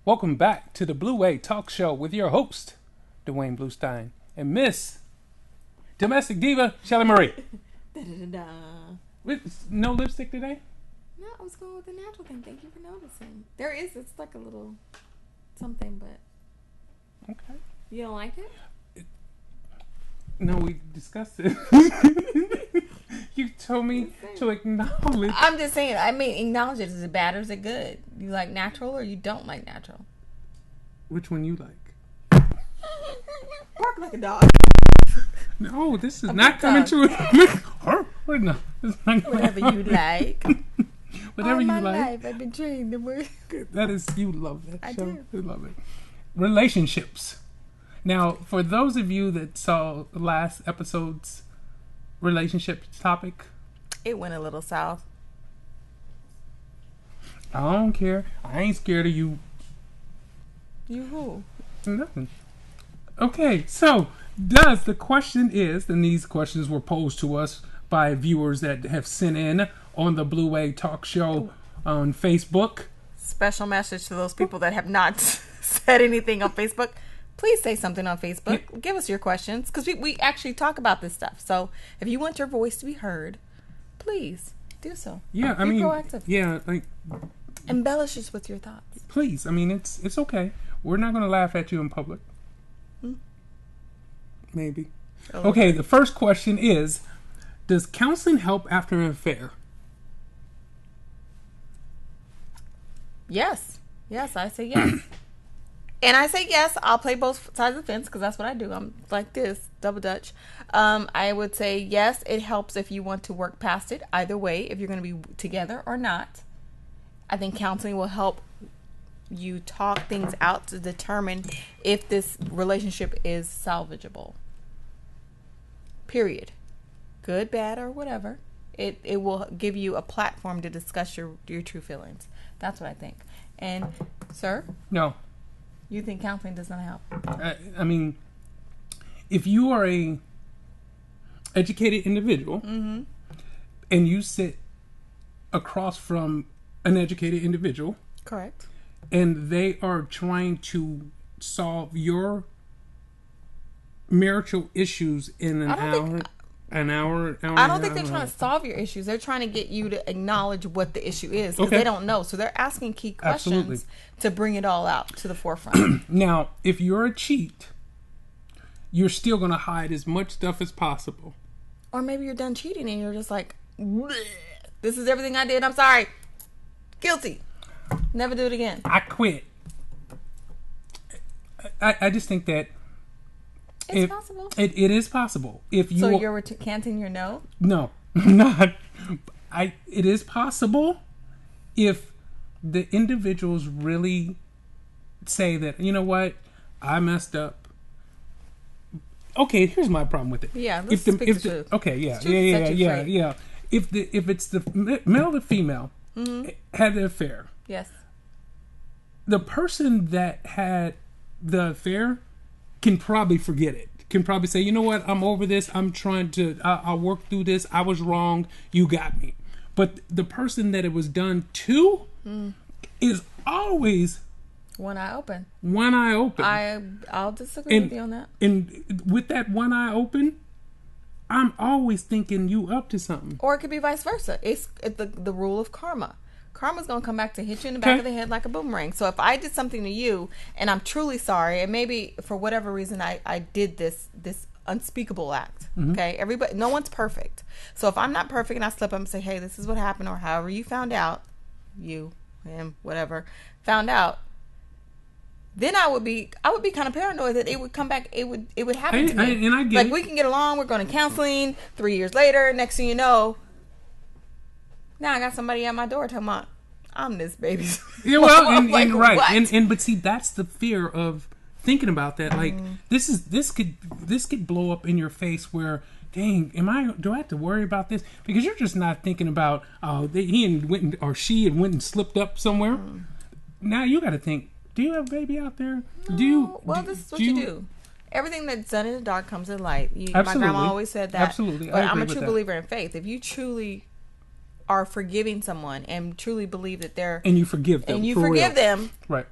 Welcome back to the Blue Way Talk Show with your host, Duane Bluestein, and Miss Domestic Diva, Shelley Marie. Da-da-da-da. With no lipstick today? No, I was going with the natural thing. Thank you for noticing. There is, it's like a little something, but... Okay. You don't like it? No, we discussed it. You told me to acknowledge. I'm just saying, acknowledge it. Is it bad or is it good? You like natural or you don't like natural? Which one you like? Bark like a dog. No, this is not coming to it. No, Whatever you like. Whatever All you my like. life, I've been trained to work. That is, you love that I show. do. I love it. Relationships. Now, for those of you that saw last episode's relationship topic, It went a little south. I don't care. I ain't scared of you. You who? Nothing. Okay, so the question is, and these questions were posed to us by viewers that have sent in on the Blue Way Talk Show on Facebook. Special message to those people that have not said anything on Facebook. Please say something on Facebook. Yeah. Give us your questions because we actually talk about this stuff. So if you want your voice to be heard, please do so. Yeah, Be proactive. yeah, like, Embellish us with your thoughts. please. I mean, it's okay. We're not going to laugh at you in public. Maybe. Okay, the first question is, does counseling help after an affair? Yes. Yes, I say yes. And I say yes, I'll play both sides of the fence because that's what I do. I'm like this, double dutch. I would say yes, it helps if you want to work past it. Either way, if you're going to be together or not. I think counseling will help you talk things out to determine if this relationship is salvageable. Period. Good, bad, or whatever. It will give you a platform to discuss your true feelings. That's what I think. And, sir? No. You think counseling does not help? I mean, if you are a educated individual and you sit across from an educated individual, Correct. and they are trying to solve your marital issues in an hour. I don't think they're trying to solve your issues. They're trying to get you to acknowledge what the issue is because Okay. they don't know. So they're asking key questions Absolutely. to bring it all out to the forefront. Now, if you're a cheat, you're still going to hide as much stuff as possible. Or maybe you're done cheating and you're just like, "Bleh, this is everything I did. I'm sorry. Guilty. Never do it again. I quit. I just think that It's possible. it is possible. If you So you're recanting your no? No, I'm not. It is possible if the individuals really say that, you know what, I messed up. Okay, here's my problem with it. Yeah, let's speak the truth. Okay, yeah. If it's the male or female had the affair, Yes. the person that had the affair can probably forget it. Can probably say, you know what, I'm over this. I'm trying to, I'll work through this. I was wrong. You got me. But the person that it was done to is always One eye open. one eye open. I'll disagree with you on that. And with that one eye open, I'm always thinking you up to something. Or it could be vice versa. It's the rule of karma. Karma's going to come back to hit you in the back of the head like a boomerang. So if I did something to you and I'm truly sorry, and maybe for whatever reason I did this unspeakable act, okay? No one's perfect. So if I'm not perfect and I slip up and say, hey, this is what happened, or however you found out, you, him, whatever, found out, then I would be kind of paranoid that it would come back, it would happen to me. And I get like, it. we can get along, we're going to counseling, 3 years later, next thing you know, now I got somebody at my door talking about, I'm this baby's. Yeah, well, Like, and right, what? but see, that's the fear of thinking about that. Like, this could blow up in your face. Where, dang, do I have to worry about this? Because you're just not thinking about she had went and slipped up somewhere. Now you got to think, do you have a baby out there? This is what you do. Everything that's done in the dark comes in light. My grandma always said that. Absolutely. But I I'm a agree true with that. believer in faith. If you truly are forgiving someone and truly believe that they're and you forgive them, and you for forgive real. them, Right.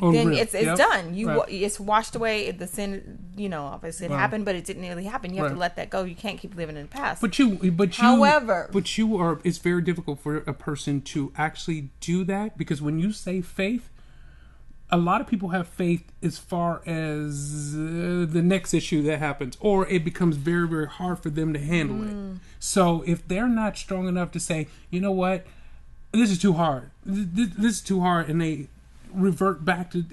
then real. it's done. It's washed away. The sin, obviously it happened, but it didn't really happen. You have to let that go. You can't keep living in the past. However, it's very difficult for a person to actually do that, because when you say faith, a lot of people have faith as far as the next issue that happens, or it becomes very, very hard for them to handle it. So if they're not strong enough to say, you know what, this is too hard. This is too hard, and they revert back to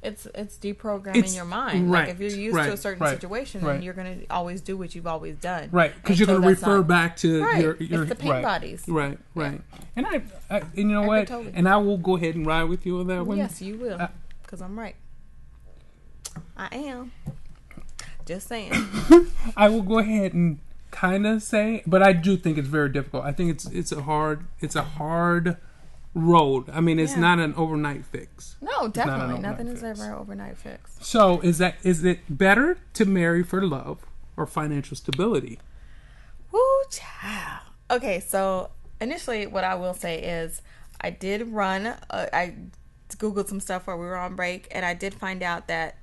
it's deprogramming your mind. Right, like if you're used to a certain situation, then you're going to always do what you've always done, right? Because you're going to refer back to your it's the pain bodies, right. And and you know what, and I will go ahead and ride with you on that one. Yes, you will, because I'm right. I am just saying. I will go ahead and kind of say, but I do think it's very difficult. I think it's a hard road. I mean, it's not an overnight fix. No, definitely nothing is ever an overnight fix. So is it better to marry for love or financial stability? Woo, child. Okay, so initially what I will say is I did run I googled some stuff while we were on break, and I did find out that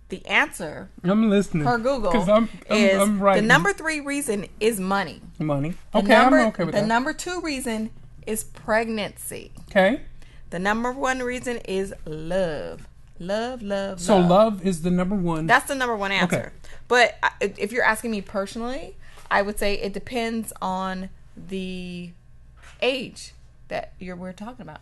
the answer, I'm listening, per Google, is I'm the number 3 reason is money. Okay, I'm okay with that. The number 2 reason is pregnancy. Okay. The number 1 reason is love. Love. So love is the number 1. That's the number 1 answer. Okay. But if you're asking me personally, I would say it depends on the age that we're talking about.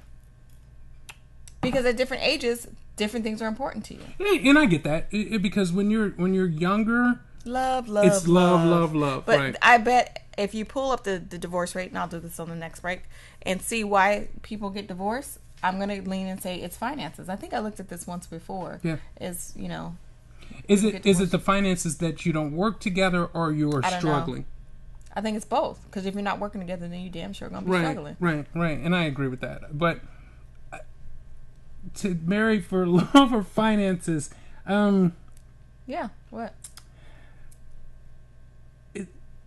Because at different ages, different things are important to you. Yeah, and I get that. Because when you're younger, love. It's love. But right. I bet if you pull up the divorce rate, and I'll do this on the next break, and see why people get divorced, I'm going to lean and say it's finances. I think I looked at this once before. Yeah. Is it the finances that you don't work together, or you're struggling? I think it's both. Because if you're not working together, then you damn sure going to be struggling. Right. And I agree with that. But to marry for love or finances, yeah. What?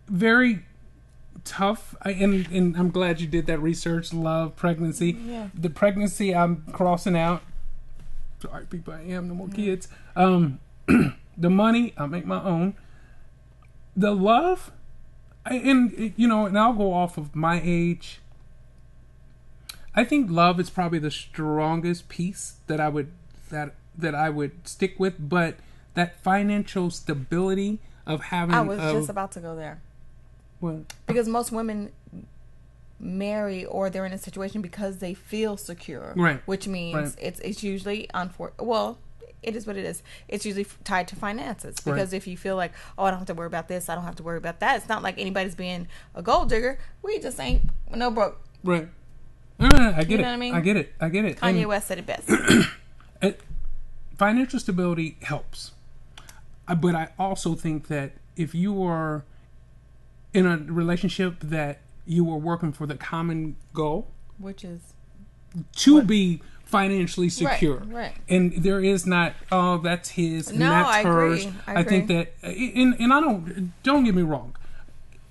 Very tough. And I'm glad you did that research. Love, pregnancy. Yeah. The pregnancy, I'm crossing out. Sorry, people, I am. No more kids. The money, I'll make my own. The love, and I'll go off of my age. I think love is probably the strongest piece that I would stick with, but that financial stability of having. I was just about to go there. What? Because most women marry, or they're in a situation because they feel secure, right? Which means it's usually well, it is what it is. It's usually tied to finances, because if you feel like, oh, I don't have to worry about this, I don't have to worry about that. It's not like anybody's being a gold digger. We just ain't no broke. Right. I get it. What I mean? I get it. Kanye West said it best. Financial stability helps. But I also think that if you are in a relationship that you are working for the common goal, which is to be financially secure, right. And there is not, oh, that's his and no, that's hers. Agree. I think that, and I don't get me wrong,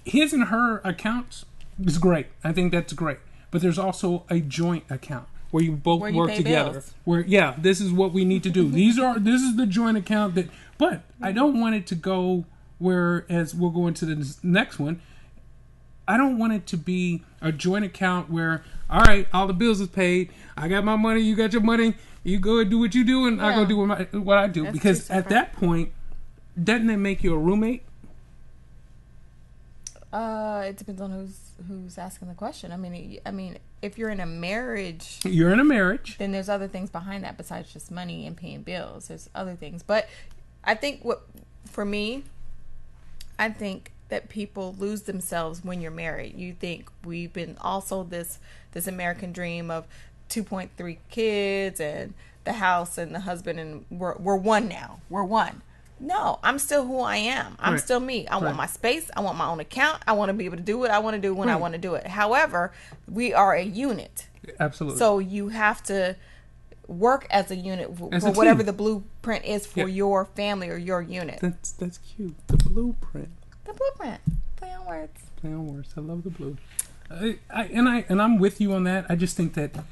his and her accounts is great. I think that's great. But there's also a joint account where you both work together. Bills. Where this is what we need to do. This is the joint account that. But I don't want it to go where, as we'll go into the next one, I don't want it to be a joint account where, all right, all the bills is paid. I got my money, you got your money. You go and do what you do, and I go do what I do. That's because at that point, doesn't it make you a roommate? It depends on who's asking the question. I mean, if you're in a marriage, then there's other things behind that besides just money and paying bills. There's other things. But I think for me, I think that people lose themselves when you're married. You think we've been also this American dream of 2.3 kids and the house and the husband, and we're one now. We're one. No, I'm still who I am. I'm still me. I want my space. I want my own account. I want to be able to do what I want to do when I want to do it. However, we are a unit. Absolutely. So you have to work as a unit for whatever the blueprint is for your family or your unit. That's cute. The blueprint. The blueprint. Play on words. Play on words. I love the blue. And I'm with you on that. I just think that,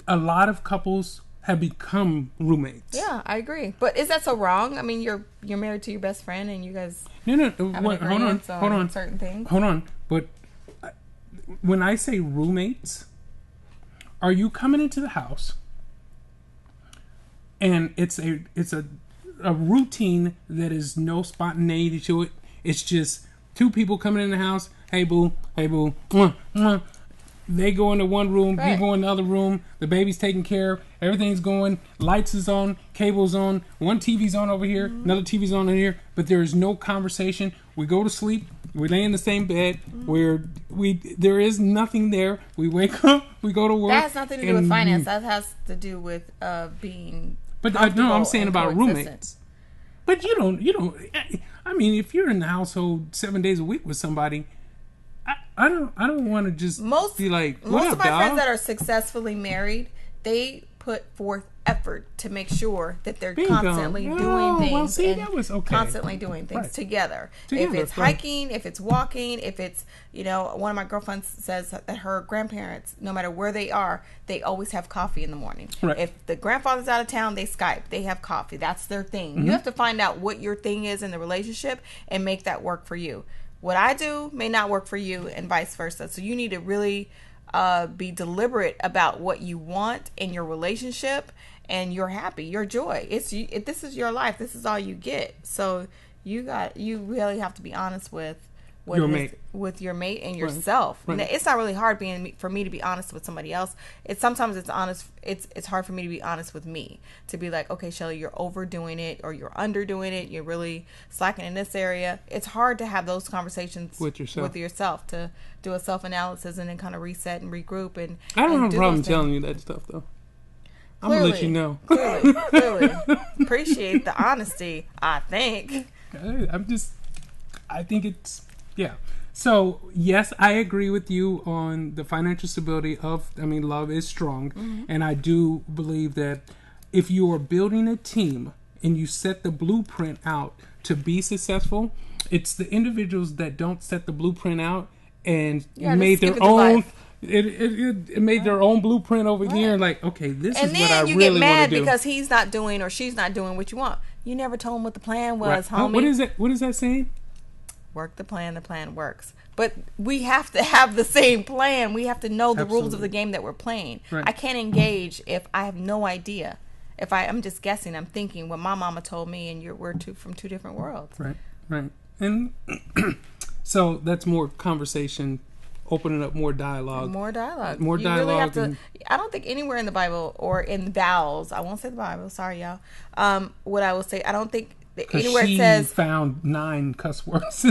a lot of couples have become roommates. Yeah, I agree. But is that so wrong? I mean, you're married to your best friend, and you guys No. have Hold on. certain things. Hold on. But when I say roommates, are you coming into the house and it's a routine that is no spontaneity to it? It's just two people coming in the house. Hey boo, mwah, mwah. They go into one room, Right. you go in the other room, the baby's taken care of, everything's going, lights is on, cable's on, one TV's on over here, another TV's on in here, but there is no conversation. We go to sleep, we lay in the same bed, there is nothing there. We wake up, we go to work. That has nothing to do with finance. That has to do with being. But no, I'm saying about roommates. But you don't. I mean, if you're in the household 7 days a week with somebody, I don't want to just be like, what most up, of my dog? friends that are successfully married, they put forth effort to make sure that they're constantly doing things constantly doing things together. If it's hiking, if it's walking, if it's, one of my girlfriends says that her grandparents, no matter where they are, they always have coffee in the morning. Right. If the grandfather's out of town, they Skype, they have coffee. That's their thing. You have to find out what your thing is in the relationship and make that work for you. What I do may not work for you, and vice versa. So you need to really be deliberate about what you want in your relationship and your happy, your joy. This is your life. This is all you get. So you really have to be honest with your mate and yourself. Right. It's not really hard for me to be honest with somebody else. It's hard for me to be honest with me, to be like, okay, Shelley, you're overdoing it or you're underdoing it. You're really slacking in this area. It's hard to have those conversations with yourself, to do a self-analysis and then kind of reset and regroup. And I don't have a problem telling you that stuff, though. I'm going to let you know. Clearly. Appreciate the honesty, I think. I think it's, yeah. So, yes, I agree with you on the financial stability love is strong. Mm-hmm. And I do believe that if you are building a team and you set the blueprint out to be successful, it's the individuals that don't set the blueprint out and made their own. It made their own blueprint over here, and like, okay, this is what I really want to do. And then you get mad because he's not doing or she's not doing what you want. You never told him what the plan was, homie. What is it? What is that saying? Work the plan works. But we have to have the same plan. We have to know the rules of the game that we're playing. Right. I can't engage if I have no idea. If I'm just guessing, I'm thinking what my mama told me, and we're from two different worlds. Right. And so that's more conversation. Opening up more dialogue. More dialogue. You really have to. I don't think anywhere in the Bible or in the vows, I won't say the Bible, sorry y'all. What I will say, I don't think anywhere it says. Found 9 cuss words.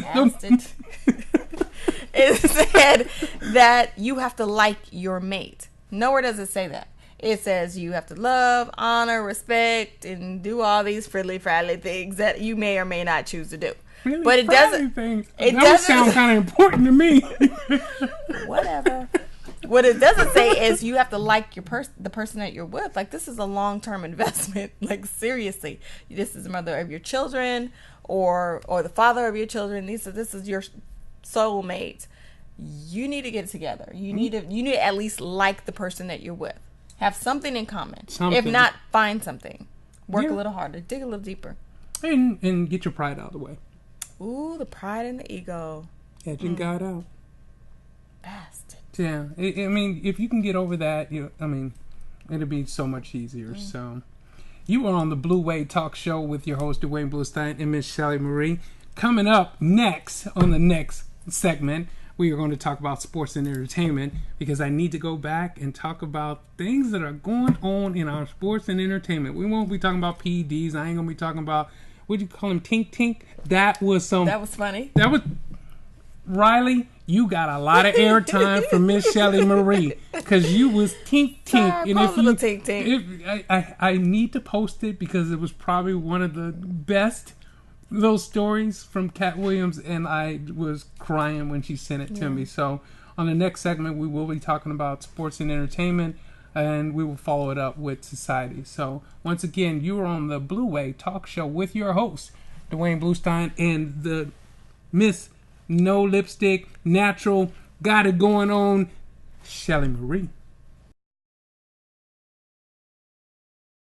It said that you have to like your mate. Nowhere does it say that. It says you have to love, honor, respect, and do all these friendly things that you may or may not choose to do. Really, but it doesn't. It doesn't sound kind of important to me. Whatever. What it doesn't say is you have to like the person that you're with. Like, this is a long-term investment. Like, seriously, this is the mother of your children, or the father of your children. This is your soulmate. You need to get it together. You need to at least like the person that you're with. Have something in common. If not, find something. Work a little harder. Dig a little deeper. And get your pride out of the way. Ooh, the pride and the ego. Edging God out. Bastard. Yeah. If you can get over that, it'll be so much easier. So, you are on the Blue Wave Talk Show with your host, Duane Bluestein and Miss Shelley Marie. Coming up next, on the next segment, we are going to talk about sports and entertainment, because I need to go back and talk about things that are going on in our sports and entertainment. We won't be talking about PEDs. I ain't going to be talking about, what do you call them, tink? That was funny. That was, Riley, you got a lot of airtime from Miss Shelley Marie, because you was tink. Sorry, and if I need to post it, because it was probably one of the best those stories from Cat Williams, and I was crying when she sent it to me. So on the next segment, we will be talking about sports and entertainment, and we will follow it up with society. So once again, you are on the Blue Wave Talk Show with your host, Duane Bluestein, and the Miss No Lipstick, Natural, got it going on, Shelley Marie.